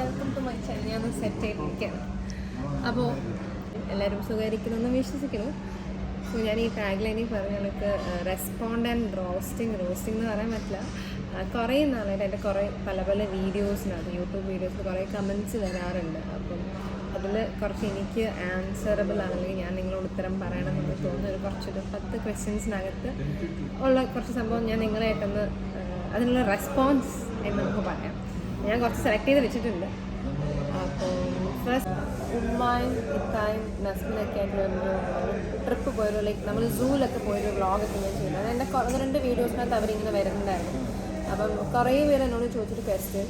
Welcome to my channel. ഞാനൊന്ന് set ആയിട്ടിരിക്കുകയാണ്. അപ്പോൾ എല്ലാവരും സുഖമായിരിക്കണമെന്ന് വിശ്വസിക്കുന്നു. സോ ഞാൻ ഈ ടാഗ് ലൈനിൽ പറഞ്ഞ കണക്ക് റെസ്പോണ്ട് ആൻഡ് റോസ്റ്റിംഗ് എന്ന് പറയാൻ പറ്റില്ല. കുറേ നാളായിട്ട് എൻ്റെ കുറേ പല പല വീഡിയോസിനകത്ത് യൂട്യൂബ് വീഡിയോസിൽ കുറേ കമൻറ്റ്സ് വരാറുണ്ട്. അപ്പം അതിൽ കുറച്ച് എനിക്ക് ആൻസറബിൾ ആണ്, അല്ലെങ്കിൽ ഞാൻ നിങ്ങളോട് ഉത്തരം പറയണമെന്ന് തോന്നുന്ന കുറച്ചൊരു 10 ക്വസ്റ്റ്യൻസിനകത്ത് ഉള്ള കുറച്ച് സംഭവം ഞാൻ നിങ്ങളായിട്ടൊന്ന് അതിനുള്ള റെസ്പോൺസ് എന്ന് നമുക്ക് പറയാം. ഞാൻ കുറച്ച് സെലക്ട് ചെയ്ത് വെച്ചിട്ടുണ്ട്. അപ്പോൾ ഫസ്റ്റ് ഉമ്മായും ഇത്തായും നസ്മിനൊക്കെ ആയിട്ട് ഒരു ട്രിപ്പ് പോയൊരു ലൈക്ക് നമ്മൾ സൂവിലൊക്കെ പോയൊരു വ്ളോഗൊക്കെ ഞാൻ ചെയ്യുന്നത്. എൻ്റെ 1-2 വീഡിയോസിനകത്ത് അവരിങ്ങനെ വരുന്നുണ്ടായിരുന്നു. അപ്പം കുറേ പേര് എന്നോട് ചോദിച്ചിട്ട് ക്വസ്റ്റ്യൻ,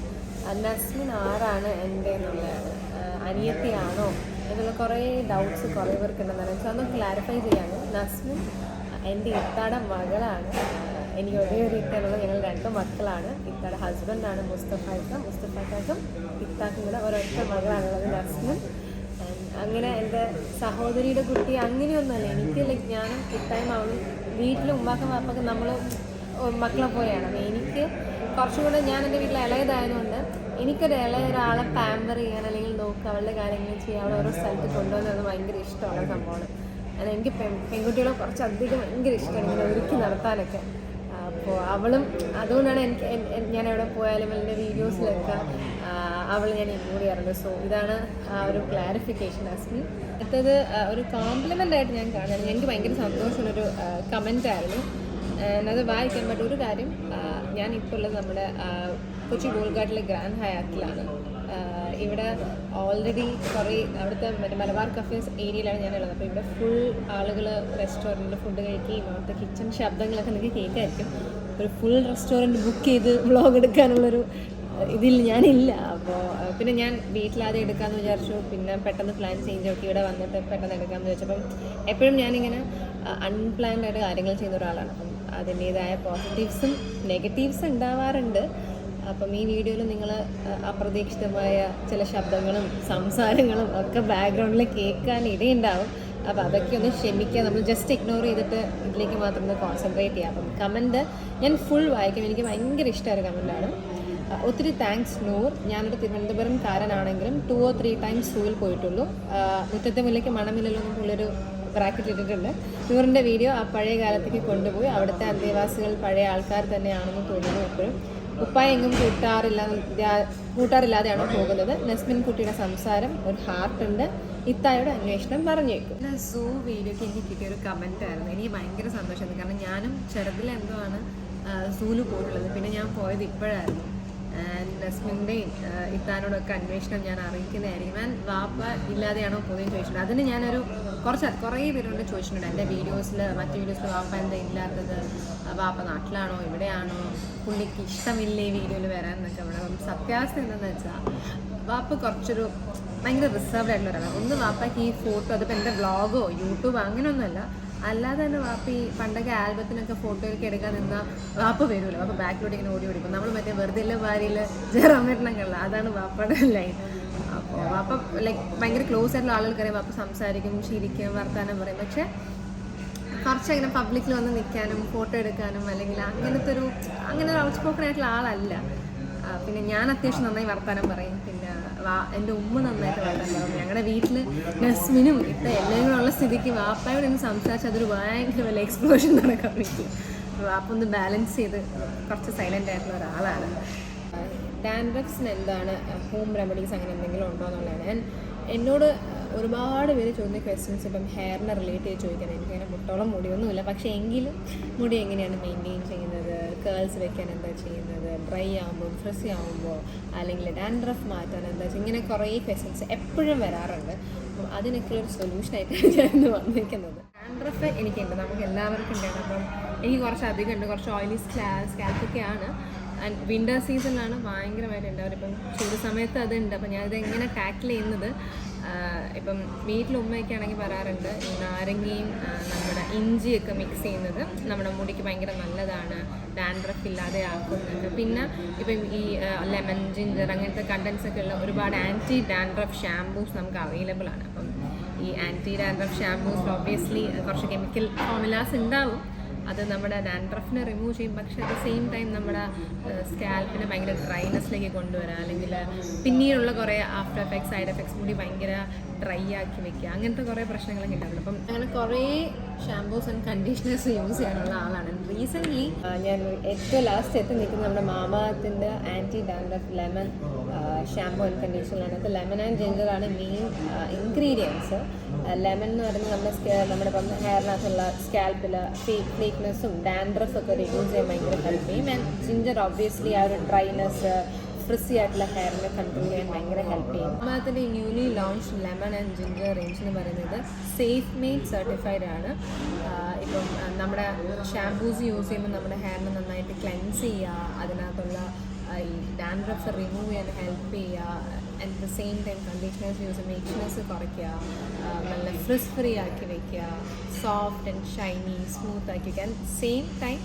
നസ്മിൻ ആരാണ് എൻ്റെ എന്നുള്ളതാണ്, അനിയത്തിയാണോ എന്നുള്ള കുറേ ഡൗട്ട്സ് കുറേ പേർക്കുണ്ടെന്നാണ്. പക്ഷെ അതൊന്ന് ക്ലാരിഫൈ ചെയ്യാണ്. നസ്മിൻ എൻ്റെ ഇത്താടെ മകളാണ്. എനിക്ക് ഒരേ ഒരു ഇത്തനുള്ള ഞങ്ങൾ 2 മക്കളാണ്. ഇത്താടെ ഹസ്ബൻഡാണ് മുസ്തഫാക്കും ഇത്താക്കും കൂടെ ഒരൊറ്റ മകളാണുള്ളത് നസ്മിൻ. അങ്ങനെ എൻ്റെ സഹോദരിയുടെ കുട്ടി അങ്ങനെയൊന്നുമല്ല. എനിക്ക് ലൈക്ക് ഞാനും ഇത്തായും അവളും വീട്ടിൽ ഉമ്മാക്കും വാപ്പാക്കും നമ്മൾ മക്കളെ പോലെയാണ്. അപ്പോൾ എനിക്ക് കുറച്ചും കൂടെ ഞാൻ എൻ്റെ വീട്ടിൽ ഇളയതായതുകൊണ്ട് എനിക്കൊരു ഇളയ ഒരാളെ പാമ്പർ ചെയ്യാൻ അല്ലെങ്കിൽ നോക്കുക അവളുടെ കാര്യങ്ങൾ ചെയ്യാൻ അവളെ ഓരോ സ്ഥലത്ത് കൊണ്ടുവന്നത് ഭയങ്കര ഇഷ്ടമുള്ള സംഭവമാണ്. കാരണം എനിക്ക് പെൺകുട്ടികളെ കുറച്ചധികം ഭയങ്കര ഇഷ്ടമാണ് ഇങ്ങനെ ഒരുക്കി നടത്താനൊക്കെ. അപ്പോൾ അവളും അതുകൊണ്ടാണ് ഞാൻ എവിടെ പോയാലും എൻ്റെ വീഡിയോസിലൊക്കെ അവൾ ഞാൻ ഇൻക്ലൂഡ് ചെയ്യാറുണ്ട്. സോ ഇതാണ് ആ ഒരു ക്ലാരിഫിക്കേഷൻ. അസ്മി അടുത്തത് ഒരു കോംപ്ലിമെൻ്റ് ആയിട്ട് ഞാൻ കാണുന്നത് എനിക്ക് ഭയങ്കര സന്തോഷമുള്ളൊരു കമൻറ്റായിരുന്നു. അത് വായിക്കാൻ പറ്റും. ഒരു കാര്യം, ഞാനിപ്പോൾ ഉള്ളത് നമ്മുടെ കൊച്ചി ബോൾഗാട്ടിലെ ഗ്രാൻഡ് ഹയാത്തിലാണ്. ഇവിടെ ഓൾറെഡി കുറേ അവിടുത്തെ മലബാർ കഫേസ് ഏരിയയിലാണ് ഞാനുള്ളത്. അപ്പോൾ ഇവിടെ ഫുൾ ആളുകൾ റെസ്റ്റോറൻറ്റിൽ ഫുഡ് കഴിക്കുകയും അവിടുത്തെ കിച്ചൺ ശബ്ദങ്ങളൊക്കെ നിങ്ങൾക്ക് കേൾക്കായിരിക്കും. ഒരു ഫുൾ റെസ്റ്റോറൻറ്റ് ബുക്ക് ചെയ്ത് വ്ളോഗ് എടുക്കാനുള്ളൊരു ഇതിൽ ഞാനില്ല. അപ്പോൾ പിന്നെ ഞാൻ വീട്ടിലാദ്യം എടുക്കാമെന്ന് വിചാരിച്ചു. പിന്നെ പെട്ടെന്ന് പ്ലാൻ ചേഞ്ച് ആക്കി ഇവിടെ വന്നിട്ട് പെട്ടെന്ന് എടുക്കാമെന്ന് വെച്ചപ്പം എപ്പോഴും ഞാനിങ്ങനെ അൺപ്ലാൻഡ് ആയിട്ട് കാര്യങ്ങൾ ചെയ്യുന്ന ഒരാളാണ്. അപ്പം അതിൻ്റേതായ പോസിറ്റീവ്സും നെഗറ്റീവ്സും ഉണ്ടാവാറുണ്ട്. അപ്പം ഈ വീഡിയോയിൽ നിങ്ങൾ അപ്രതീക്ഷിതമായ ചില ശബ്ദങ്ങളും സംസാരങ്ങളും ഒക്കെ ബാക്ക്ഗ്രൗണ്ടിൽ കേൾക്കാൻ ഇടയുണ്ടാവും. അപ്പോൾ അതൊക്കെ ഒന്ന് ക്ഷമിക്കുക. നമ്മൾ ജസ്റ്റ് ഇഗ്നോർ ചെയ്തിട്ട് ഇതിലേക്ക് മാത്രം ഒന്ന് കോൺസെൻട്രേറ്റ് ചെയ്യാം. അപ്പം കമൻറ്റ് ഞാൻ ഫുൾ വായിക്കും. എനിക്ക് ഭയങ്കര ഇഷ്ടമായ കമൻറ്റാണ്. ഒത്തിരി താങ്ക്സ് നൂർ. ഞാനൊരു തിരുവനന്തപുരംകാരനാണെങ്കിലും 2 or 3 times സൂവിൽ പോയിട്ടുള്ളൂ. മുറ്റത്തെ മുല്ലയ്ക്ക് മണമില്ലല്ലോ എന്ന് പുള്ളൊരു ബ്രാക്കറ്റ് ഇട്ടിട്ടുണ്ട്. നൂറിൻ്റെ വീഡിയോ ആ പഴയ കാലത്തേക്ക് കൊണ്ടുപോയി. അവിടുത്തെ അന്തേവാസികൾ പഴയ ആൾക്കാർ തന്നെയാണെന്ന് തോന്നുന്നു. എപ്പോഴും ഉപ്പായ എങ്ങും കൂട്ടാറില്ലാതെയാണ് പോകുന്നത്. നസ്മിൻ കുട്ടിയുടെ സംസാരം ഒരു ഹാർട്ടുണ്ട്. ഇത്തായുടെ അന്വേഷണം പറഞ്ഞേക്കും. സൂ വീഡിയോക്ക് എനിക്ക് കിട്ടിയൊരു കമൻറ്റായിരുന്നു. എനിക്ക് ഭയങ്കര സന്തോഷമായിരുന്നു. കാരണം ഞാനും ചെറുതിലെന്തോ ആണ് സൂല് പോയിട്ടുള്ളത്. പിന്നെ ഞാൻ പോയത് ഇപ്പോഴായിരുന്നു. നസ്മിൻ്റെയും ഇത്താനോടൊക്കെ അന്വേഷണം ഞാൻ അറിയിക്കുന്നതായിരിക്കും. ഞാൻ വാപ്പ ഇല്ലാതെയാണോ പോവുകയും ചോദിച്ചിട്ടുണ്ട്. അതിന് ഞാനൊരു കുറേ പേരോട് ചോദിച്ചിട്ടുണ്ട്. എൻ്റെ വീഡിയോസിൽ മറ്റു വീഡിയോസിൽ വാപ്പ എന്താ ഇല്ലാത്തത്, വാപ്പ നാട്ടിലാണോ ഇവിടെയാണോ, പുള്ളിക്ക് ഇഷ്ടമില്ലേ ഈ വീഡിയോയിൽ വരാൻ എന്നൊക്കെ. അവിടെ സത്യാവസ്ഥ എന്താണെന്ന് വെച്ചാൽ വാപ്പ കുറച്ചൊരു ഭയങ്കര റിസർവ്ഡ് ആയിട്ടുള്ള ഒരാളാണ്. ഒന്ന് വാപ്പയ്ക്ക് ഈ ഫോട്ടോ അതിപ്പോൾ എൻ്റെ വ്ളോഗോ യൂട്യൂബോ അങ്ങനെയൊന്നുമല്ല, അല്ലാതെ തന്നെ വാപ്പ ഈ പണ്ടൊക്കെ ആൽബത്തിനൊക്കെ ഫോട്ടോയൊക്കെ എടുക്കാൻ നിന്നാൽ വാപ്പ വരുമല്ലോ. വാപ്പ ബാക്കിലോട്ട് ഇങ്ങനെ ഓടി ഓടിക്കും. നമ്മൾ മറ്റേ വെറുതെ ഇല്ല ഭാര്യയിൽ ജയറാമേട്ടനൊക്കെയുള്ള അതാണ് വാപ്പയുടെ ലൈൻ. അപ്പോൾ വാപ്പ ലൈക്ക് ഭയങ്കര ക്ലോസ് ആയിട്ടുള്ള ആളുകൾക്കറിയാം. വാപ്പ സംസാരിക്കും, ചിരിക്കും, വർത്താനം പറയും. പക്ഷേ കുറച്ചങ്ങനെ പബ്ലിക്കിൽ വന്ന് നിൽക്കാനും ഫോട്ടോ എടുക്കാനും അല്ലെങ്കിൽ അങ്ങനെ ഒരു ഔട്ട് സ്പോക്കൺ ആയിട്ടുള്ള ആളല്ല. പിന്നെ ഞാൻ അത്യാവശ്യം നന്നായി വർത്താനം പറയും. പിന്നെ എൻ്റെ ഉമ്മ നന്നായിട്ട് വർത്താനം പറയും. ഞങ്ങളുടെ വീട്ടിൽ നസ്മിനും ഇപ്പം എല്ലാവരും ഉള്ള സ്ഥിതിക്ക് വാപ്പയോട് ഒന്ന് സംസാരിച്ച് അതൊരു ഭയങ്കര വലിയ എക്സ്പ്ലോഷൻ നടക്കാൻ പറ്റും. വാപ്പ ഒന്ന് ബാലൻസ് ചെയ്ത് കുറച്ച് സൈലൻ്റ് ആയിട്ടുള്ള ഒരാളാണ്. ഡാൻഡ്രഫ്സിന് എന്താണ് ഹോം റെമഡീസ് അങ്ങനെ എന്തെങ്കിലും ഉണ്ടോ എന്നുള്ളതാണ്. എന്നോട് ഒരുപാട് പേര് ചോദിക്കുന്ന ക്വസ്റ്റ്യൻസ് ഇപ്പം ഹെയറിനെ റിലേറ്റ് ചെയ്ത് ചോദിക്കുന്നത്. എനിക്കങ്ങനെ മുട്ടോളം മുടിയൊന്നുമില്ല. പക്ഷേ എങ്കിലും മുടി എങ്ങനെയാണ് മെയിൻറ്റെയിൻ ചെയ്യുന്നത്, കേൾസ് വെക്കാൻ എന്താ ചെയ്യുന്നത്, ഡ്രൈ ആകുമ്പോൾ ഫ്രിസി ആകുമ്പോൾ അല്ലെങ്കിൽ ഡാൻഡ്രഫ് മാറ്റാൻ എന്താ ചെയ്യുക, ഇങ്ങനെ കുറേ ക്വസ്റ്റ്യൻസ് എപ്പോഴും വരാറുണ്ട്. അപ്പം അതിനൊക്കെ ഒരു സൊല്യൂഷനായിട്ടാണ് ഞാൻ ഇന്ന് വന്നിരിക്കുന്നത്. ഡാൻഡ്രഫ് എനിക്കുണ്ട്, നമുക്ക് എല്ലാവർക്കും ഉണ്ടായിരുന്നു. അപ്പം എനിക്ക് കുറച്ചധികം ഉണ്ട്, കുറച്ച് ഓയിലി സ്കാൽപ്പൊക്കെയാണ്. ആൻഡ് വിൻ്റർ സീസണിലാണ് ഭയങ്കരമായിട്ട് ഉണ്ടാവും. ഇപ്പം ചൂട് സമയത്ത് അതുണ്ട്. അപ്പം ഞാനിത് എങ്ങനെ ടാക്കിൾ ചെയ്യുന്നത്, ഇപ്പം വീട്ടിൽ ഉമ്മയൊക്കെ ആണെങ്കിൽ പറയാറുണ്ട് ഈ നാരങ്ങയും നമ്മുടെ ഇഞ്ചിയൊക്കെ മിക്സ് ചെയ്യുന്നത് നമ്മുടെ മുടിക്ക് ഭയങ്കര നല്ലതാണ്, ഡാൻഡ്രഫ് ഇല്ലാതെ ആക്കുന്നുണ്ട്. പിന്നെ ഇപ്പം ഈ ലെമൺ, ജിഞ്ചർ അങ്ങനത്തെ കണ്ടൻസൊക്കെ ഉള്ള ഒരുപാട് ആൻറ്റി ഡാൻഡ്രഫ് ഷാംപൂസ് നമുക്ക് അവൈലബിൾ ആണ്. അപ്പം ഈ ആൻറ്റി ഡാൻഡ്രഫ് ഷാംപൂസ് ഓബ്വിയസ്ലി കുറച്ച് കെമിക്കൽ ഫോർമുലാസ് ഉണ്ടാവും. അത് നമ്മുടെ ഡാൻഡ്രഫിനെ റിമൂവ് ചെയ്യും, പക്ഷേ അറ്റ് ദ സെയിം ടൈം നമ്മുടെ സ്കാൽപ്പിനെ ഭയങ്കര ഡ്രൈനെസ്സിലേക്ക് കൊണ്ടുവരാം, അല്ലെങ്കിൽ പിന്നീടുള്ള കുറേ ആഫ്റ്റർ എഫക്ട്സ് സൈഡ് എഫക്ട്സ് കൂടി ഭയങ്കര ഡ്രൈ ആക്കി വെക്കുക, അങ്ങനത്തെ കുറേ പ്രശ്നങ്ങളൊക്കെ ഉണ്ടാകും. അപ്പം അങ്ങനെ കുറേ ഷാംപൂസ് ആൻഡ് കണ്ടീഷണേഴ്സ് യൂസ് ചെയ്യാനുള്ള ആളാണ്. റീസെൻ്റ്ലി ഞാൻ ഏറ്റവും ലാസ്റ്റ് എത്തി നിൽക്കുന്നത് നമ്മുടെ മാമാഅർത്തിൻ്റെ anti dandruff lemon shampoo and കണ്ടീഷണറാണ്. അത് ലെമൺ ആൻഡ് ജിഞ്ചറാണ് മെയിൻ ഇൻഗ്രീഡിയൻസ്. ലെമൺ എന്ന് പറയുന്നത് നമ്മുടെ ഇപ്പം ഹെയറിനകത്തുള്ള സ്കാൽപ്പിൽ ഫ്ലേക്ക്നെസ്സും ഡാൻഡ്രഫൊക്കെ റിഡ്യൂസ് ചെയ്യാൻ ഭയങ്കര ഹെൽപ്പ് ചെയ്യും. ആൻഡ് ജിഞ്ചർ ഒബ്വിയസ്ലി ആ ഒരു ഡ്രൈനെസ് ഫ്രിസി ആയിട്ടുള്ള ഹെയറിനെ കൺട്രോൾ ചെയ്യാൻ ഭയങ്കര ഹെൽപ്പ് ചെയ്യും. മാമാഅർത്തിൻ്റെ newly launch lemon and ginger range എന്ന് പറയുന്നത് സേഫ് മെയ്ഡ് സർട്ടിഫൈഡ് ആണ്. ഇപ്പം നമ്മുടെ ഷാംപൂസ് യൂസ് ചെയ്യുമ്പോൾ നമ്മുടെ ഹെയറിനെ നന്നായിട്ട് ക്ലെൻസ് ചെയ്യുക, അതിനകത്തുള്ള ഈ ഡാൻഡ്രഫ് റിമൂവ് ചെയ്യാൻ ഹെൽപ്പ് ചെയ്യുക. At the same time conditioners use ചെയ്യുമ്പോൾ ഇച്ച്നെസ് കുറയ്ക്കുക, നല്ല ഫ്രിസ് ഫ്രീ ആക്കി വയ്ക്കുക, സോഫ്റ്റ് ആൻഡ് ഷൈനി സ്മൂത്ത് ആക്കി വയ്ക്കുക. At same time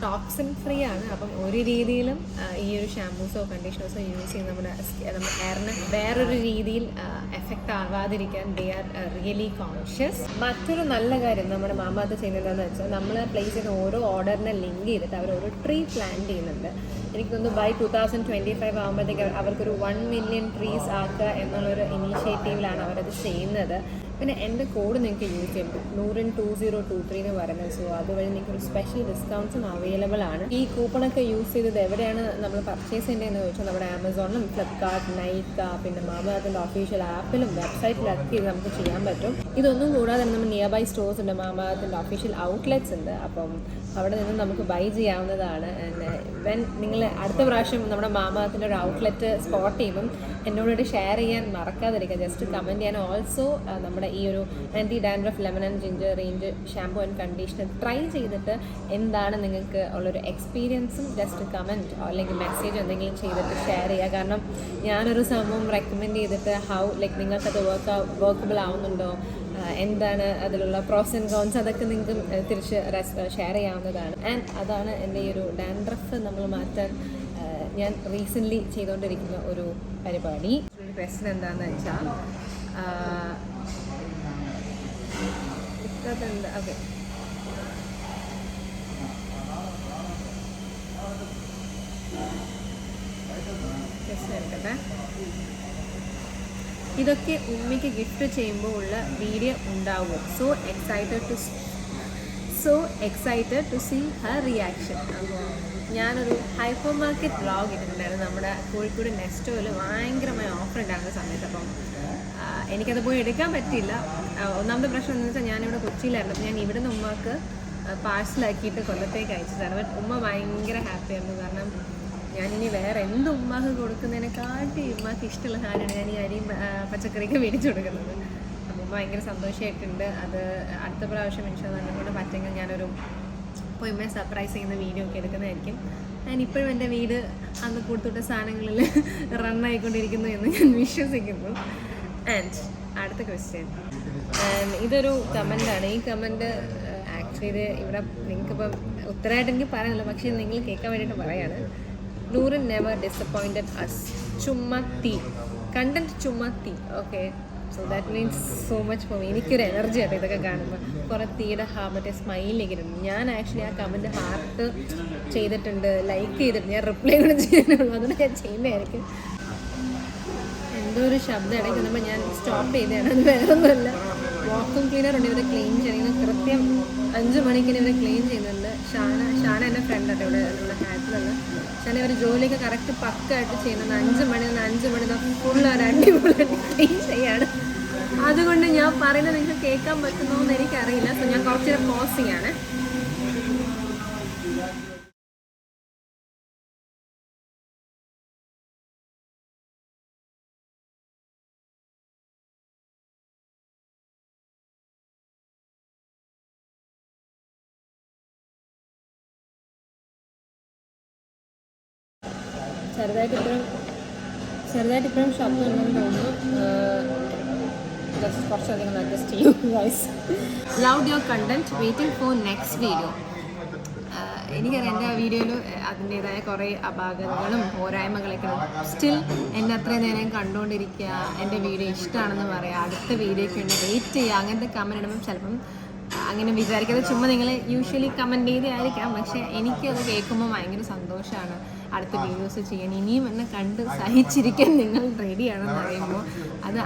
toxin free ആണ്. അപ്പം ഒരു രീതിയിലും ഈ ഒരു ഷാംപൂസോ കണ്ടീഷണേഴ്സോ യൂസ് ചെയ്യുന്ന നമ്മുടെ ഹെയറിന് വേറൊരു രീതിയിൽ എഫക്റ്റ് ആവാതിരിക്കാൻ ദേ ആർ റിയലി കോൺഷ്യസ്. മറ്റൊരു നല്ല കാര്യം നമ്മുടെ മാമാഅർത്ത് ചെയ്യുന്നത് എന്താണെന്ന് വെച്ചാൽ, നമ്മൾ പ്ലേസ് ചെയ്യുന്ന ഓരോ ഓർഡറിനെ ലിങ്ക് ചെയ്തിട്ട് അവർ ഒരു ട്രീ പ്ലാൻ ചെയ്യുന്നുണ്ട്. എനിക്ക് തോന്നുന്നു ബൈ 2025 ആകുമ്പോഴത്തേക്ക് അവർക്കൊരു 1 million ട്രീസ് ആക്കുക എന്നുള്ളൊരു ഇനീഷ്യേറ്റീവിലാണ് അവരത് ചെയ്യുന്നത്. പിന്നെ എൻ്റെ കോഡ് നിങ്ങൾക്ക് യൂസ് ചെയ്യാം, Noorin 2023 എന്ന് പറയുന്നത്. സോ അതുവഴി നിങ്ങൾക്ക് ഒരു സ്പെഷ്യൽ ഡിസ്കൗണ്ട്സും അവൈലബിൾ ആണ്. ഈ കൂപ്പണൊക്കെ യൂസ് ചെയ്തത് എവിടെയാണ് നമ്മൾ പർച്ചേസ് ചെയ്യേണ്ടതെന്ന് ചോദിച്ചാൽ, നമ്മുടെ ആമസോണിലും ഫ്ലിപ്കാർട്ട്, നൈക്ക, പിന്നെ മാമാഅർത്തിൻ്റെ ഒഫീഷ്യൽ ആപ്പിലും വെബ്സൈറ്റിലൊക്കെ ഇത് നമുക്ക് ചെയ്യാൻ പറ്റും. ഇതൊന്നും കൂടാതെ നമ്മൾ നിയർ ബൈ സ്റ്റോഴ്സ് ഉണ്ട്, മാമാഅർത്തിൻ്റെ ഒഫീഷ്യൽ ഔട്ട്ലെറ്റ്സ് ഉണ്ട്. അപ്പം അവിടെ നിന്ന് നമുക്ക് ബൈ ചെയ്യാവുന്നതാണ്. വെൻ നിങ്ങൾ അടുത്ത പ്രാവശ്യം നമ്മുടെ മാമാഅർത്തിൻ്റെ ഒരു ഔട്ട്ലെറ്റ് സ്പോട്ട് ചെയ്യുമ്പം എന്നോട് ഷെയർ ചെയ്യാൻ മറക്കാതിരിക്കുക, ജസ്റ്റ് കമൻറ്റ് ചെയ്യാൻ. ഓൾസോ നമ്മുടെ ഈ ഒരു anti dandruff lemon and ginger range shampoo and conditioner try ചെയ്തിട്ട് എന്താണ് നിങ്ങൾക്ക് ഉള്ളൊരു എക്സ്പീരിയൻസും ജസ്റ്റ് കമൻറ്റ് അല്ലെങ്കിൽ മെസ്സേജ് എന്തെങ്കിലും ചെയ്തിട്ട് ഷെയർ ചെയ്യുക. കാരണം ഞാനൊരു സംഭവം റെക്കമെൻഡ് ചെയ്തിട്ട് നിങ്ങൾക്കത് വർക്കബിൾ ആവുന്നുണ്ടോ, എന്താണ് അതിലുള്ള പ്രോസ് ആൻഡ് കോൺസ്, അതൊക്കെ നിങ്ങൾക്ക് തിരിച്ച് ഷെയർ ചെയ്യാവുന്നതാണ്. ആൻഡ് അതാണ് എൻ്റെ ഈ ഒരു ഡാൻഡ്രഫ് നമ്മൾ മാറ്റാൻ ഞാൻ റീസെൻ്റ്ലി ചെയ്തുകൊണ്ടിരിക്കുന്ന ഒരു പരിപാടി. ഒരു ക്വസ്റ്റ്യൻ എന്താണെന്ന് വെച്ചാൽ, ഓക്കെ, എടുക്കട്ടെ. ഇതൊക്കെ ഉമ്മയ്ക്ക് ഗിഫ്റ്റ് ചെയ്യുമ്പോൾ ഉള്ള വീഡിയോ ഉണ്ടാവുമോ? So excited to see her reaction. അപ്പോൾ ഞാനൊരു ഹൈപ്പർ മാർക്കറ്റ് വ്ളോഗ് ഇട്ടിട്ടുണ്ടായിരുന്നു നമ്മുടെ കോഴിക്കോട് നെസ്റ്റോയിൽ. ഭയങ്കരമായ ഓഫർ ഉണ്ടാകുന്ന സമയത്ത്. അപ്പം എനിക്കത് പോയി എടുക്കാൻ പറ്റിയില്ല. ഒന്നാമത്തെ പ്രശ്നം എന്ന് വെച്ചാൽ ഞാനിവിടെ കൊച്ചിയിലായിരുന്നു. അപ്പോൾ ഞാൻ ഇവിടെ നിന്ന് ഉമ്മക്ക് പാഴ്സലാക്കിയിട്ട് കൊല്ലത്തേക്ക് അയച്ചതാണ്. ബട്ട് ഉമ്മ ഭയങ്കര ഹാപ്പിയായിരുന്നു. കാരണം ഞാനിനി വേറെ എന്ത് ഉമ്മാക്ക് കൊടുക്കുന്നതിനെക്കാട്ടി ഉമ്മാക്ക് ഇഷ്ടമുള്ള സാധനമാണ് ഞാൻ ഈ അരിയും പച്ചക്കറിയൊക്കെ മേടിച്ചു കൊടുക്കുന്നത്. അപ്പോൾ ഉമ്മ ഭയങ്കര സന്തോഷമായിട്ടുണ്ട്. അത് അടുത്ത പ്രാവശ്യം എന്നെ കൊണ്ട് പറ്റുമെങ്കിൽ ഞാനൊരു പോയി ഉമ്മയെ സർപ്രൈസ് ചെയ്യുന്ന വീഡിയോ ഒക്കെ എടുക്കുന്നതായിരിക്കും. ഞാനിപ്പോഴും എൻ്റെ വീട് അന്ന് കൊടുത്തുവിട്ട സാധനങ്ങളിൽ റണ്ണായിക്കൊണ്ടിരിക്കുന്നു എന്ന് ഞാൻ വിശ്വസിക്കുന്നു. ആൻഡ് അടുത്ത ക്വസ്റ്റ്യൻ, ഇതൊരു കമൻ്റാണ്. ഈ കമൻറ്റ് ആക്ച്വലി ഇത് ഇവിടെ നിങ്ങൾക്കിപ്പം ഉത്തരമായിട്ട് എനിക്ക് പറയാനില്ല, പക്ഷേ നിങ്ങൾ കേൾക്കാൻ വേണ്ടിയിട്ട് പറയാണ്. Noorin never disappointed us. ചുമ്മത്തി കണ്ടന്റ് ചുമ്മത്തി. Okay, so that means so much for me. എനിക്കൊരു എനർജി ആയിട്ട് ഇതൊക്കെ കാണുമ്പോൾ. കുറേ തീയുടെ മറ്റേ സ്മൈലിലേക്ക് ഇടുന്നു. ഞാൻ ആക്ച്വലി ആ കമൻറ്റ് ഹാർട്ട് ചെയ്തിട്ടുണ്ട്, ലൈക്ക് ചെയ്തിട്ടുണ്ട്. ഞാൻ റിപ്ലൈ കൂടെ ചെയ്യാനുള്ളൂ, അതുകൊണ്ട് ഞാൻ ചെയ്യുന്നതായിരിക്കും. എന്തോ ഒരു ശബ്ദം ഇടയ്ക്ക് വന്നപ്പോൾ ഞാൻ സ്റ്റോപ്പ് ചെയ്തതാണ്. അത് വേറൊന്നുമല്ല, വാക്യൂം ക്ലീനർ ഉണ്ട് ഇവരെ ക്ലീൻ ചെയ്യുന്നത്. കൃത്യം 5 മണിക്കിന് ഇവരെ ക്ലീൻ ചെയ്യുന്നുണ്ട്. ഷാന എൻ്റെ ഫ്രണ്ടായിട്ട് ഇവിടെ നമ്മുടെ ഹാറ്റിലുള്ള ഷാന. ഇവർ ജോലിയൊക്കെ കറക്റ്റ് പക്കായിട്ട് ചെയ്യുന്നത്. 5 മണി ഫുൾ ഒരു അടിപൊളിയായിട്ട് ക്ലീൻ ചെയ്യാണ്. അതുകൊണ്ട് ഞാൻ പറയുന്നത് നിങ്ങൾക്ക് കേൾക്കാൻ പറ്റുന്നോ എന്ന് എനിക്കറിയില്ല. സോ ഞാൻ കുറച്ചുകൂടെ പോസ് ചെയ്യാണ്. ചെറുതായിട്ട് ഇപ്പോഴും ശബ്ദം ഉണ്ടെന്ന് തോന്നുന്നു. ജസ്റ്റ് കുറച്ചധികം അഡ്ജസ്റ്റ് ചെയ്യൂ guys. Love your content, waiting for next video. എനിക്കറിയാം എൻ്റെ ആ വീഡിയോയിൽ അതിൻ്റേതായ കുറേ അപാകതകളും പോരായ്മകളൊക്കെ ഉണ്ട്. സ്റ്റിൽ എന്നെ അത്രയും നേരം കണ്ടുകൊണ്ടിരിക്കുക, എൻ്റെ വീഡിയോ ഇഷ്ടമാണെന്ന് പറയുക, അടുത്ത വീഡിയോയ്ക്ക് വേണ്ടി വെയിറ്റ് ചെയ്യുക, അങ്ങനത്തെ കമൻറ്റ് ഇടുമ്പം ചിലപ്പം അങ്ങനെ വിചാരിക്കാതെ ചുമ്മാ നിങ്ങൾ യൂഷ്വലി കമൻറ്റ് ചെയ്തായിരിക്കാം. പക്ഷേ എനിക്കത് കേൾക്കുമ്പോൾ ഭയങ്കര സന്തോഷമാണ്. അടുത്ത വീഡിയോസ് ചെയ്യാൻ ഇനിയും എന്നെ കണ്ട് സഹിച്ചിരിക്കാൻ നിങ്ങൾ റെഡിയാണെന്ന് പറയുമ്പോൾ അത്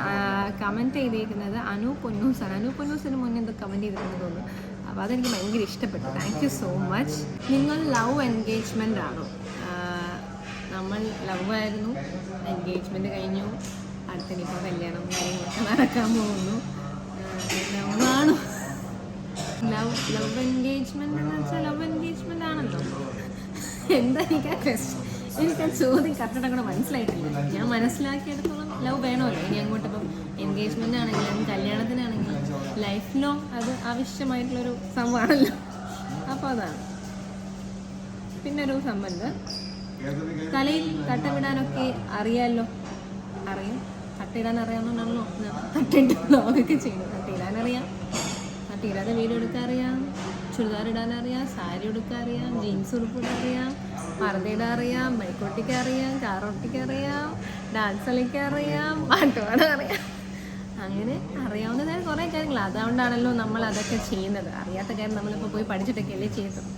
കമൻറ്റ് ചെയ്തേക്കുന്നത് അനു പൊന്നൂസാണ്. അനു പൊന്നൂസിന് മുന്നേ എന്തോ കമൻറ്റ് ചെയ്തിട്ടുണ്ടെന്ന് തോന്നുന്നു. അപ്പോൾ അതെനിക്ക് ഭയങ്കര ഇഷ്ടപ്പെട്ടു. Thank you so much. നിങ്ങൾ ലവ് എൻഗേജ്മെൻ്റ് ആണോ? നമ്മൾ ലവ് ആയിരുന്നു, എൻഗേജ്മെൻറ്റ് കഴിഞ്ഞു, അടുത്തിനിപ്പോൾ കല്യാണം കാര്യങ്ങളൊക്കെ നടക്കാൻ പോകുന്നു. ലവാണോ? ലവ് എൻഗേജ്മെൻ്റ് എന്ന് വെച്ചാൽ ലവ് എൻഗേജ്മെൻ്റ് ആണല്ലോ. എന്താ എനിക്ക് ആ ചോദ്യം കറക്റ്റായിട്ട് കൂടെ മനസ്സിലായിട്ടില്ല. ഞാൻ മനസ്സിലാക്കിയെടുത്തോളം ലവ് വേണമല്ലോ. ഇനി അങ്ങോട്ട് ഇപ്പം എൻഗേജ്മെൻ്റ് ആണെങ്കിലും കല്യാണത്തിനാണെങ്കിലും ലൈഫ് ലോങ് അത് ആവശ്യമായിട്ടുള്ളൊരു സംഭവമാണല്ലോ. അപ്പോൾ അതാണ്. പിന്നെ ഒരു സംബന്ധം തലയിൽ തട്ടമിടാനൊക്കെ അറിയാമല്ലോ. അറിയും, തട്ടിടാൻ അറിയാമെന്നുണ്ടാണല്ലോ തട്ടിട്ട് വ്ളോഗൊക്കെ ചെയ്യുന്നത്. തട്ടിയിടാനറിയാം, തട്ടിയിടാതെ വീഡിയോ എടുക്കാൻ അറിയാം, ചുരിദാർ ഇടാനറിയാം, സാരി ഉടുക്കാൻ അറിയാം, ജീൻസ് ഉടുപ്പിടാൻ അറിയാം, പർദ്ദയിടാൻ അറിയാം, ബൈക്കോട്ടിക്കാൻ അറിയാം, കാറോട്ടിക്കാൻ അറിയാം, ഡാൻസ് കളിക്കാൻ അറിയാം, പാട്ട് പാടാൻ അറിയാം. അങ്ങനെ അറിയാവുന്നതായ കുറേ കാര്യങ്ങൾ. അതുകൊണ്ടാണല്ലോ നമ്മൾ അതൊക്കെ ചെയ്യുന്നത്. അറിയാത്ത കാര്യം നമ്മളിപ്പോൾ പോയി പഠിച്ചിട്ടൊക്കെയല്ലേ ചെയ്യുന്നത്.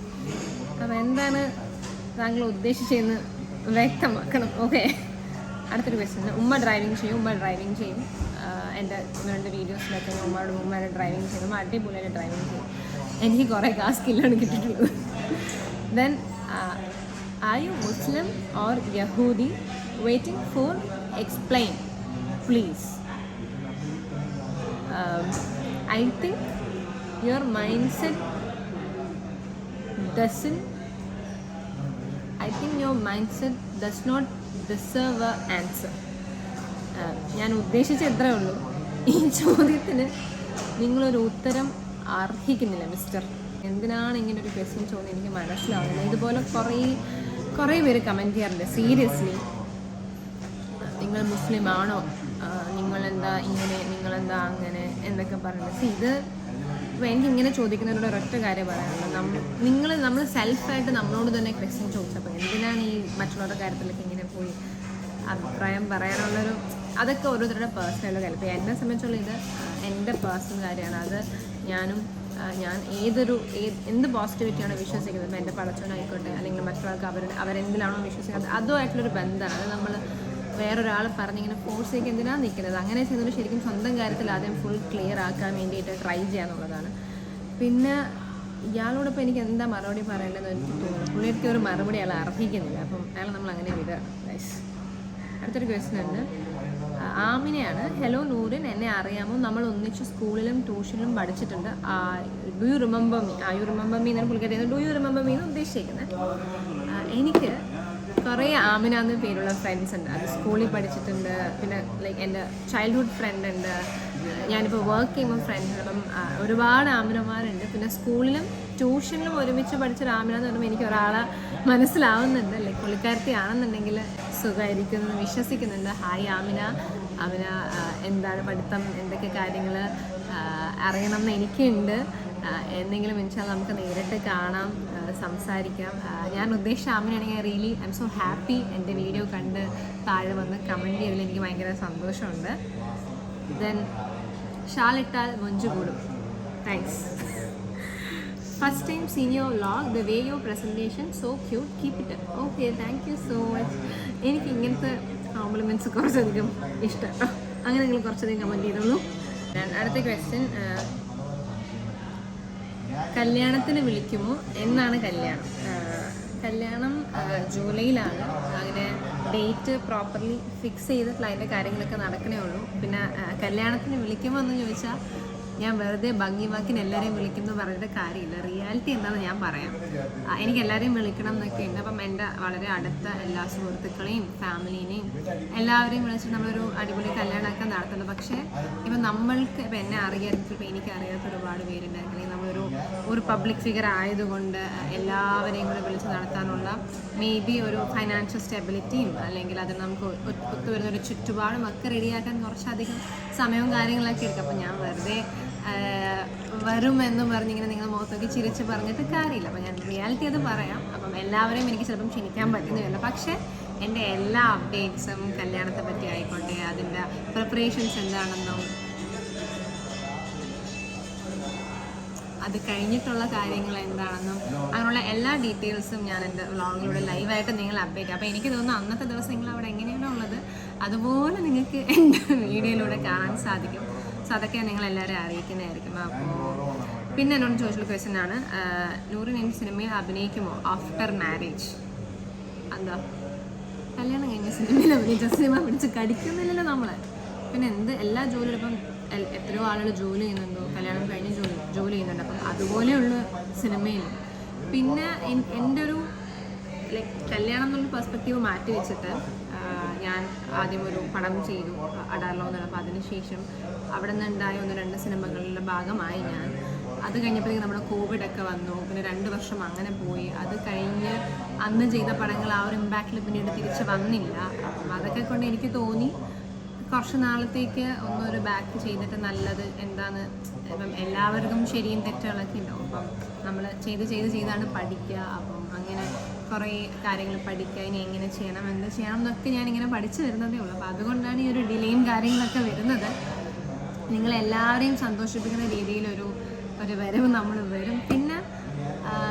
അപ്പോൾ എന്താണ് താങ്കൾ ഉദ്ദേശിച്ചതെന്ന് വ്യക്തമാക്കണം. ഓക്കെ, അടുത്തൊരു ക്വസ്റ്റ്യൻ. ഉമ്മ ഡ്രൈവിങ് ചെയ്യും. എൻ്റെ രണ്ട് വീഡിയോസിലൊക്കെ ഉമ്മയുടെ ഡ്രൈവിങ് ചെയ്യും. അടിപൊളിയായിട്ട് ഡ്രൈവിങ് ചെയ്യും. എനിക്ക് കുറേ സ്കില്ലാണ് കിട്ടിയിട്ടുള്ളത്. Then are you Muslim or യഹൂദി? Waiting for explain please. I think your mindset does not deserve an answer. ഞാൻ ഉദ്ദേശിച്ച എത്രയേ ഉള്ളൂ. ഈ ചോദ്യത്തിന് നിങ്ങളൊരു ഉത്തരം അർഹിക്കുന്നില്ല മിസ്റ്റർ. എന്തിനാണ് ഇങ്ങനൊരു ക്വസ്റ്റ്യൻ ചോദ്യം എനിക്ക് മനസ്സിലാവുന്നത്. ഇതുപോലെ കുറേ പേര് കമൻറ്റ് ചെയ്യാറുണ്ട്. സീരിയസ്ലി, നിങ്ങൾ മുസ്ലിം ആണോ, നിങ്ങളെന്താ ഇങ്ങനെ, നിങ്ങളെന്താ അങ്ങനെ എന്നൊക്കെ പറയുന്നത്. ഇത് അപ്പോൾ എനിക്കിങ്ങനെ ചോദിക്കുന്നവരോട് ഒരൊറ്റ കാര്യം പറയാനുള്ളത്, നമ്മൾ സെൽഫായിട്ട് നമ്മളോട് തന്നെ ക്വസ്റ്റ്യൻ ചോദിച്ചപ്പോൾ എന്തിനാണ് ഈ മറ്റുള്ളവരുടെ കാര്യത്തിലൊക്കെ ഇങ്ങനെ പോയി അഭിപ്രായം പറയാനുള്ളൊരു, അതൊക്കെ ഓരോരുത്തരുടെ പേഴ്സണൽ കാര്യം. ഇപ്പോൾ എന്നെ സംബന്ധിച്ചുള്ള ഇത് എൻ്റെ പേഴ്സണൽ കാര്യമാണ്. അത് ഞാൻ എന്ത് പോസിറ്റിവിറ്റിയാണോ വിശ്വസിക്കുന്നത്, ഇപ്പോൾ എൻ്റെ പടച്ചവനായിക്കോട്ടെ അല്ലെങ്കിൽ മറ്റൊരാൾക്ക് അവരെന്തിലാണോ വിശ്വസിക്കുന്നത് അതുമായിട്ടുള്ളൊരു ബന്ധമാണ്. അത് നമ്മൾ വേറൊരാൾ പറഞ്ഞിങ്ങനെ ഫോഴ്സ് ചെയ്യിക്കാൻ എന്തിനാണ് നിൽക്കുന്നത്. അങ്ങനെ ചെയ്യുന്നത് ശരിക്കും സ്വന്തം കാര്യത്തിൽ ആദ്യം ഫുൾ ക്ലിയർ ആക്കാൻ വേണ്ടിയിട്ട് ട്രൈ ചെയ്യാന്നുള്ളതാണ്. പിന്നെ ഇയാളോടൊപ്പം എനിക്ക് എന്താ മറുപടി പറയേണ്ടതെന്ന് എനിക്ക് തോന്നുന്നു. പുള്ളിക്ക് ഒരു മറുപടി അയാൾ അർഹിക്കുന്നില്ല. അപ്പം അയാൾ നമ്മൾ അങ്ങനെ വിടുക. അടുത്തൊരു ക്വസ്റ്റ്യൻ ഉണ്ട്. ആമിനെയാണ്. ഹലോ നൂറിൻ, എന്നെ അറിയാമോ? നമ്മൾ ഒന്നിച്ച് സ്കൂളിലും ട്യൂഷനിലും പഠിച്ചിട്ടുണ്ട്. ഡു യു റിമെമ്പർ മീ എന്നാണ് പുള്ളിക്കാരി. ഡു യു റിമെമ്പർ മീ എന്ന് ഉദ്ദേശിക്കുന്നത്. എനിക്ക് കുറേ ആമിന എന്ന പേരുള്ള ഫ്രണ്ട്സ് ഉണ്ട്. അത് സ്കൂളിൽ പഠിച്ചിട്ടുണ്ട്. പിന്നെ ലൈക്ക് എൻ്റെ ചൈൽഡ്ഹുഡ് ഫ്രണ്ട് ഉണ്ട്. ഞാനിപ്പോൾ വർക്ക് ചെയ്യുമ്പോൾ ഫ്രണ്ട്സ്. അപ്പം ഒരുപാട് ആമിനമാരുണ്ട്. പിന്നെ സ്കൂളിലും ട്യൂഷനിലും ഒരുമിച്ച് പഠിച്ചൊരു ആമിന എന്ന് പറയുമ്പോൾ എനിക്ക് ഒരാളെ മനസ്സിലാവുന്നുണ്ട്. ലൈക്ക് പുള്ളിക്കാരത്തി ആണെന്നുണ്ടെങ്കിൽ സുഖമായിരിക്കുന്നു വിശ്വസിക്കുന്നുണ്ട്. ഹായ് ആമിന. എന്താണ് പഠിത്തം, എന്തൊക്കെ കാര്യങ്ങൾ അറിയണം എന്ന് എനിക്കുണ്ട്. എന്തെങ്കിലും വെച്ചാൽ നമുക്ക് നേരിട്ട് കാണാം, സംസാരിക്കാം. ഞാൻ ഉദ്ദേശിച്ച ആമിനാണെങ്കിൽ really I am so happy. എൻ്റെ വീഡിയോ കണ്ട് താഴെ വന്ന് കമൻറ്റ് ചെയ്തതിൽ എനിക്ക് ഭയങ്കര സന്തോഷമുണ്ട്. ദെൻ ഷാളിട്ടാൽ മൊഞ്ചു കൂടും. Thanks. First time scene your vlog, the way your presentation so cute, keep it up. Okay, thank you so much. എനിക്ക് ഇങ്ങനത്തെ കോംപ്ലിമെൻറ്റ്സ് കുറച്ചധികം ഇഷ്ടം. അങ്ങനെ നിങ്ങൾ കുറച്ചധികം കമൻറ്റ് ചെയ്തോളൂ. അടുത്ത ക്വസ്റ്റ്യൻ. കല്യാണത്തിന് വിളിക്കുമോ? എന്നാണ് കല്യാണം ജൂലൈയിലാണ്. അങ്ങനെ ഡേറ്റ് പ്രോപ്പർലി ഫിക്സ് ചെയ്തിട്ടുള്ള അതിൻ്റെ കാര്യങ്ങളൊക്കെ നടക്കണേ ഉള്ളൂ. പിന്നെ കല്യാണത്തിന് വിളിക്കുമോ എന്ന് ചോദിച്ചാൽ ഞാൻ വെറുതെ ഭംഗിവാക്കിന് എല്ലാവരെയും വിളിക്കുന്നു പറഞ്ഞിട്ട് കാര്യമില്ല. റിയാലിറ്റി എന്താണെന്ന് ഞാൻ പറയാം. എനിക്ക് എല്ലാവരെയും വിളിക്കണം എന്നൊക്കെ ഉണ്ട്. അപ്പം എൻ്റെ വളരെ അടുത്ത എല്ലാ സുഹൃത്തുക്കളെയും ഫാമിലീനെയും എല്ലാവരെയും വിളിച്ചിട്ട് നമ്മളൊരു അടിപൊളി കല്യാണമൊക്കെ നടത്തുന്നത്. പക്ഷേ ഇപ്പം നമ്മൾക്ക് ഇപ്പം എന്നെ അറിയാത്ത, ഇപ്പം എനിക്ക് അറിയാത്ത ഒരുപാട് പേരുണ്ട്. അല്ലെങ്കിൽ നമ്മളൊരു പബ്ലിക് ഫിഗർ ആയതുകൊണ്ട് എല്ലാവരെയും കൂടെ വിളിച്ച് നടത്താനുള്ള മേ ബി ഒരു ഫൈനാൻഷ്യൽ സ്റ്റെബിലിറ്റിയും അല്ലെങ്കിൽ അത് നമുക്ക് ഒത്തുവരുന്നൊരു ചുറ്റുപാടും ഒക്കെ റെഡിയാക്കാൻ കുറച്ചധികം സമയവും കാര്യങ്ങളൊക്കെ എടുക്കും. അപ്പം ഞാൻ വെറുതെ വരുമെന്ന് പറഞ്ഞിങ്ങനെ നിങ്ങൾ മുഖത്തൊക്കെ ചിരിച്ച് പറഞ്ഞിട്ട് കാര്യമില്ല. അപ്പം ഞാൻ റിയാലിറ്റി അത് പറയാം. അപ്പം എല്ലാവരെയും എനിക്ക് ചിലപ്പം ക്ഷണിക്കാൻ പറ്റുന്നില്ല. പക്ഷേ എൻ്റെ എല്ലാ അപ്ഡേറ്റ്സും കല്യാണത്തെ പറ്റി ആയിക്കോട്ടെ, അതിൻ്റെ പ്രിപ്പറേഷൻസ് എന്താണെന്നും അത് കഴിഞ്ഞിട്ടുള്ള കാര്യങ്ങൾ എന്താണെന്നും അങ്ങനെയുള്ള എല്ലാ ഡീറ്റെയിൽസും ഞാൻ എൻ്റെ വ്ളോഗിലൂടെ ലൈവായിട്ട് നിങ്ങൾ അപ്ഡേറ്റ് ചെയ്യും. അപ്പോൾ എനിക്ക് തോന്നുന്നു അന്നത്തെ ദിവസം നിങ്ങൾ അവിടെ എങ്ങനെയാണോ ഉള്ളത് അതുപോലെ നിങ്ങൾക്ക് എൻ്റെ വീഡിയോയിലൂടെ കാണാൻ സാധിക്കും. സോ അതൊക്കെ നിങ്ങളെല്ലാവരും അറിയിക്കുന്നതായിരിക്കും. അപ്പോൾ പിന്നെ എന്നോട് ചോദിച്ചുള്ള ക്വസ്റ്റ്യനാണ്, നൂറിൻ ഇനി സിനിമയിൽ അഭിനയിക്കുമോ ആഫ്റ്റർ മാരേജ്? എന്താ കല്യാണം കഴിഞ്ഞ സിനിമയിൽ അഭിനയിച്ച സിനിമ പിടിച്ച് കടിക്കുന്നില്ലല്ലോ നമ്മളെ. പിന്നെ എന്ത് എല്ലാ ജോലിയും ഇപ്പം എത്രയോ ആളുകൾ ജോലി ചെയ്യുന്നുണ്ടോ, കല്യാണം കഴിഞ്ഞ് ജോലി ചെയ്യുന്നുണ്ട്. അപ്പം അതുപോലെയുള്ള സിനിമയിൽ പിന്നെ എൻ്റെ ഒരു ലൈക്ക് കല്യാണം എന്നുള്ള പെർസ്പെക്റ്റീവ് മാറ്റി വെച്ചിട്ട് ഞാൻ ആദ്യം ഒരു പടം ചെയ്തു അഡാർലോ എന്നാണ്. അപ്പോൾ അതിനുശേഷം അവിടെ നിന്നുണ്ടായ 1-2 സിനിമകളുടെ ഭാഗമായി ഞാൻ. അത് കഴിഞ്ഞപ്പോഴേക്കും നമ്മുടെ കോവിഡൊക്കെ വന്നു. പിന്നെ 2 വർഷം അങ്ങനെ പോയി. അത് കഴിഞ്ഞ് അന്ന് ചെയ്ത പടങ്ങൾ ആ ഒരു ഇമ്പാക്റ്റിൽ പിന്നീട് തിരിച്ച് വന്നില്ല. അപ്പം അതൊക്കെ കൊണ്ട് എനിക്ക് തോന്നി കുറച്ച് നാളത്തേക്ക് ഒന്നൊരു ബാക്ക് ചെയ്തിട്ട് നല്ലത് എന്താന്ന്. ഇപ്പം എല്ലാവർക്കും ശരിയും തെറ്റുകളൊക്കെ ഉണ്ടാവും. അപ്പം നമ്മൾ ചെയ്താണ് പഠിക്കുക. അപ്പം അങ്ങനെ കുറേ കാര്യങ്ങൾ പഠിക്കുക, ഇനി എങ്ങനെ ചെയ്യണം, എന്ത് ചെയ്യണം എന്നൊക്കെ ഞാനിങ്ങനെ പഠിച്ചു വരുന്നതേ ഉള്ളൂ. അപ്പോൾ അതുകൊണ്ടാണ് ഈ ഒരു ഡിലേയും കാര്യങ്ങളൊക്കെ വരുന്നത്. നിങ്ങളെല്ലാവരെയും സന്തോഷിപ്പിക്കുന്ന രീതിയിലൊരു വരവ് നമ്മൾ വരും. പിന്നെ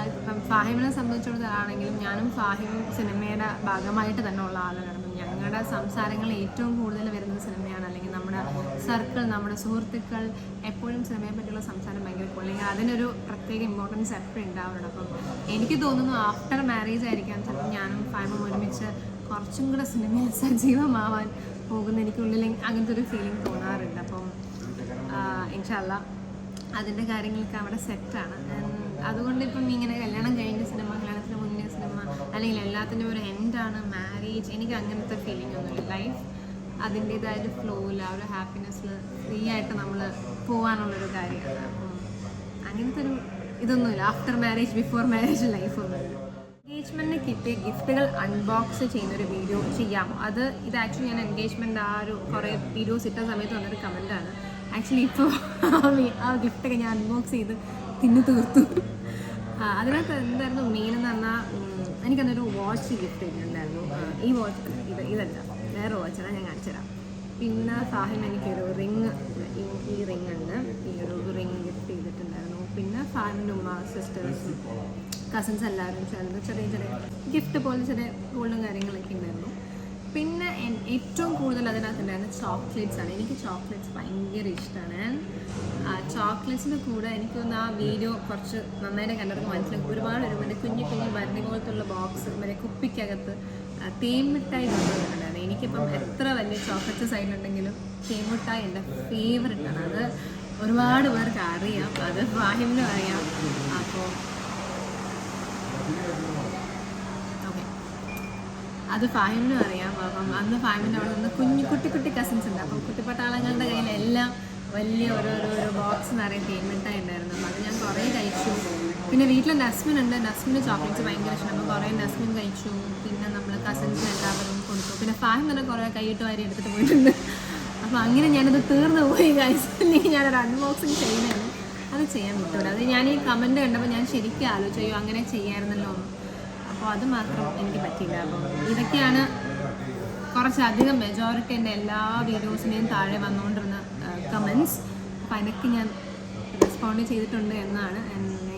ഇപ്പം ഫാഹിമിനെ സംബന്ധിച്ചിടത്താണെങ്കിലും ഞാനും ഫാഹിമും സിനിമയുടെ ഭാഗമായിട്ട് തന്നെ ഉള്ള ആളുകളാണ്. ഞങ്ങളുടെ സംസാരങ്ങൾ ഏറ്റവും കൂടുതൽ വരുന്നത് സിനിമയാണ്. അല്ലെങ്കിൽ നമ്മുടെ സർക്കിൾ, നമ്മുടെ സുഹൃത്തുക്കൾ എപ്പോഴും സിനിമയെ പറ്റിയുള്ള സംസാരം ഭയങ്കര കൂടുതൽ, അല്ലെങ്കിൽ അതിനൊരു പ്രത്യേക ഇമ്പോർട്ടൻസ് എപ്പോഴും ഉണ്ടാവുന്നുണ്ട്. അപ്പം എനിക്ക് തോന്നുന്നു ആഫ്റ്റർ മാരേജ് ആയിരിക്കാം ചിലപ്പോൾ ഞാനും ഫാഹിമും ഒരുമിച്ച് കുറച്ചും കൂടെ സിനിമയിൽ സജീവമാവാൻ പോകുന്ന എനിക്കുള്ളിൽ അങ്ങനത്തെ ഒരു ഫീലിംഗ് തോന്നാറുണ്ട്. അപ്പം ഇൻഷാ അല്ലാ അതിൻ്റെ കാര്യങ്ങളൊക്കെ അവിടെ സെറ്റാണ്. അതുകൊണ്ട് ഇപ്പം ഇങ്ങനെ കല്യാണം കഴിഞ്ഞ സിനിമ, കല്യാണത്തിന് മുന്നേ സിനിമ, അല്ലെങ്കിൽ എല്ലാത്തിനും ഒരു എൻഡാണ് മാരേജ്, എനിക്ക് അങ്ങനത്തെ ഫീലിംഗ് ഒന്നുമില്ല. ലൈഫ് അതിൻ്റേതായൊരു ഫ്ലോയിൽ ആ ഒരു ഹാപ്പിനെസ്സിൽ ഫ്രീ ആയിട്ട് നമ്മൾ പോകാനുള്ളൊരു കാര്യമാണ്. അപ്പം അങ്ങനത്തെ ഒരു ഇതൊന്നുമില്ല. ആഫ്റ്റർ മാരേജ് ബിഫോർ മാരേജ് ലൈഫൊന്നുമില്ല. എൻഗേജ്മെൻറ്റിന് കിട്ടിയ ഗിഫ്റ്റുകൾ അൺബോക്സ് ചെയ്യുന്നൊരു വീഡിയോ ചെയ്യാമോ? ഇത് ആക്ച്വലി ഞാൻ എൻഗേജ്മെൻറ്റ് ആ ഒരു കുറേ വീഡിയോസ് ഇട്ട സമയത്ത് വന്നൊരു കമൻറ്റാണ്. ആക്ച്വലി ഇപ്പോൾ ആ ഗിഫ്റ്റൊക്കെ ഞാൻ അൺബോക്സ് ചെയ്ത് തീർത്തു. അതിനകത്ത് എന്തായിരുന്നു മെയിൻ എന്ന് പറഞ്ഞാൽ എനിക്കന്നൊരു വാച്ച് ഗിഫ്റ്റ് ചെയ്തിട്ടുണ്ടായിരുന്നു. ഈ വാച്ച് ഇതല്ല, വേറെ വാച്ചാണ്, ഞാൻ കാണിച്ചു തരാം. പിന്നെ ഫാഹിം എനിക്കൊരു റിങ്, ഈ റിങ് ഉണ്ട്, ഈ ഒരു റിങ് ഗിഫ്റ്റ് ചെയ്തിട്ടുണ്ടായിരുന്നു. പിന്നെ ഫാഹിമിൻ്റെ ഉമ്മ, സിസ്റ്റേഴ്സ്, കസിൻസ് എല്ലാവരും ചേർന്ന് ചെറിയ ഗിഫ്റ്റ് പോലെ ചെറിയ ഗോൾഡും കാര്യങ്ങളൊക്കെ ഉണ്ടായിരുന്നു. പിന്നെ ഏറ്റവും കൂടുതൽ അതിനകത്തുണ്ടായിരുന്ന ചോക്ലേറ്റ്സ് ആണ്. എനിക്ക് ചോക്ലേറ്റ്സ് ഭയങ്കര ഇഷ്ടമാണ്. ചോക്ലേറ്റ്സിൻ്റെ കൂടെ എനിക്കൊന്ന് ആ വീഡിയോ കുറച്ച് നന്നായിട്ട് കണ്ടവർക്ക് മനസ്സിലാക്കും. ഒരുപാട് മറ്റേ കുഞ്ഞു ഭരണി പോലത്തുള്ള ബോക്സ്, മറ്റേ കുപ്പിക്കകത്ത് തേൻമിഠായി കൊണ്ടുവന്നിട്ടുണ്ടായിരുന്നു. എനിക്കിപ്പം എത്ര വലിയ ചോക്ലേറ്റ്സ് സൈഡിലുണ്ടെങ്കിലും തേൻമിഠായി എൻ്റെ ഫേവറേറ്റാണ്. അത് ഒരുപാട് പേർക്ക് അറിയാം, അത് ഫാഹിമിനും അറിയാം. അപ്പോൾ അത് ഫാഹിമിനും അറിയാം. അപ്പം അന്ന് ഫാഹിമിൻ്റെ അവിടെ നിന്ന് കുട്ടി കസിൻസ് ഉണ്ട്. അപ്പം കുട്ടിപ്പട്ടാളങ്ങളുടെ കയ്യിലെല്ലാം വലിയ ഓരോരോ ബോക്സ് നിറയെ തേൻമിഠായി ഉണ്ടായിരുന്നു. അപ്പം അത് ഞാൻ കുറേ കഴിച്ചു. പിന്നെ വീട്ടിൽ നസ്മിനുണ്ട്, നസ്മിന് ചോക്ലേറ്റ്സ് ഭയങ്കര ഇഷ്ടം. അപ്പോൾ കുറേ നസ്മിൻ കഴിച്ചു. പിന്നെ നമ്മൾ കസിൻസിന് എല്ലാവരും കൊടുത്തു. പിന്നെ ഫാഹിം തന്നെ കുറേ കൈയിട്ട് വാരി എടുത്തിട്ട് പോയിട്ടുണ്ട്. അപ്പോൾ അങ്ങനെ ഞാനത് തീർന്നു പോയി ഗൈസ്. അല്ലെങ്കിൽ ഞാനൊരു അൺബോക്സിങ് ചെയ്യുന്നതാണ്, അത് ചെയ്യാൻ വിട്ടൂടെ. അത് ഞാൻ ഈ കമൻറ്റ് കണ്ടപ്പോൾ ഞാൻ ശരിക്കും ആലോചിച്ചു, അങ്ങനെ ചെയ്യാമായിരുന്നല്ലോ. അപ്പോൾ അത് മാത്രം എനിക്ക് പറ്റിയില്ല. അപ്പം ഇതൊക്കെയാണ് കുറച്ചധികം മെജോറിറ്റി എൻ്റെ എല്ലാ വീഡിയോസിനെയും താഴെ വന്നുകൊണ്ടിരുന്ന കമൻറ്റ്സ്. അപ്പോൾ അതിനൊക്കെ ഞാൻ റെസ്പോണ്ട് ചെയ്തിട്ടുണ്ട് എന്നാണ്.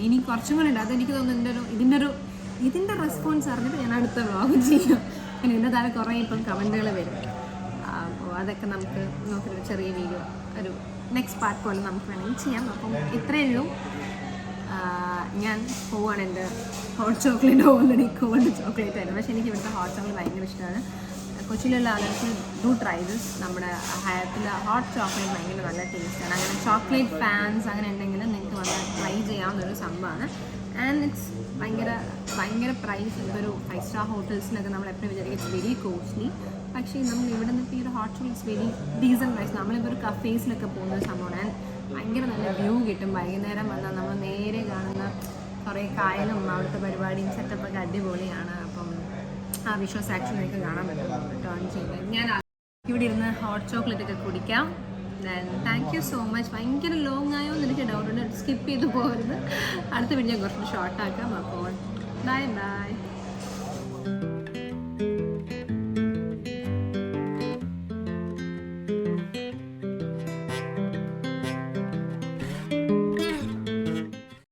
ഇനി കുറച്ചും കൂടെ ഉണ്ട്. അതെനിക്ക് തോന്നുന്നു ഇതിൻ്റെ റെസ്പോൺസ് അറിഞ്ഞിട്ട് ഞാൻ അടുത്ത വ്ളോഗ് ചെയ്യാം. പിന്നെ ഇതിൻ്റെ താഴെ കുറേ ഇപ്പം കമൻറ്റുകൾ വരും. അപ്പോൾ അതൊക്കെ നമുക്ക് നോക്കിയൊരു ചെറിയ വീഡിയോ, ഒരു നെക്സ്റ്റ് പാർട്ട് പോലെ നമുക്ക് വേണമെങ്കിൽ ചെയ്യാം. അപ്പം ഇത്രയേ ഉള്ളൂ. ഞാൻ പോവാണ്. എൻ്റെ hot chocolate already cold chocolate ആയിരുന്നു. പക്ഷേ എനിക്ക് ഇവിടുത്തെ ഹോട്ട് ചോക്ലേറ്റ് ഭയങ്കര ഇഷ്ടമാണ്. കൊച്ചിയിലുള്ള ആളുകൾക്ക് ഡു ട്രൈ ദിസ്. നമ്മുടെ ഹയത്തിൽ ഹോട്ട് ചോക്ലേറ്റ് ഭയങ്കര നല്ല ടേസ്റ്റാണ്. അങ്ങനെ ചോക്ലേറ്റ് ഫാൻസ് അങ്ങനെ ഉണ്ടെങ്കിൽ നിങ്ങൾക്ക് വന്ന് ട്രൈ ചെയ്യാവുന്നൊരു സംഭവമാണ്. ആൻഡ് ഇറ്റ്സ് ഭയങ്കര പ്രൈസ്. ഇതൊരു 5 സ്റ്റാർ ഹോട്ടൽസിനൊക്കെ നമ്മൾ എപ്പോഴും വിചാരിക്കും ഇറ്റ്സ് വെരി കോസ്റ്റ്ലി. പക്ഷേ നമ്മൾ ഇവിടെ നിന്നിട്ട് ഈ ഒരു hot chocolates very decent price. നമ്മളിപ്പോൾ ഒരു കഫേസിലൊക്കെ പോകുന്ന ഒരു സംഭവമാണ്. ആൻഡ് ഭയങ്കര നല്ല വ്യൂ കിട്ടും. വൈകുന്നേരം വന്നാൽ നമ്മൾ നേരെ കാണുന്ന കുറേ കായലും അവിടുത്തെ പരിപാടിയും സെറ്റപ്പൊക്കെ അടിപൊളിയാണ്. അപ്പം ആ വിഷ്വൽസ് ആക്ച്വലി നിങ്ങൾക്ക് കാണാൻ പറ്റും ടേൺ ചെയ്യുന്നത്. ഞാൻ ഇവിടെ ഇരുന്ന് ഹോട്ട് ചോക്ലേറ്റ് ഒക്കെ കുടിക്കാം. Then thank you so much. ഭയങ്കര ലോങ് ആയോ എന്ന് എനിക്ക് ഡൗട്ടുണ്ട്. സ്കിപ്പ് ചെയ്ത് പോകരുത്. അടുത്ത വീഡിയോ കുറച്ച് ഷോർട്ടാക്കാം. അപ്പോൾ ബൈ.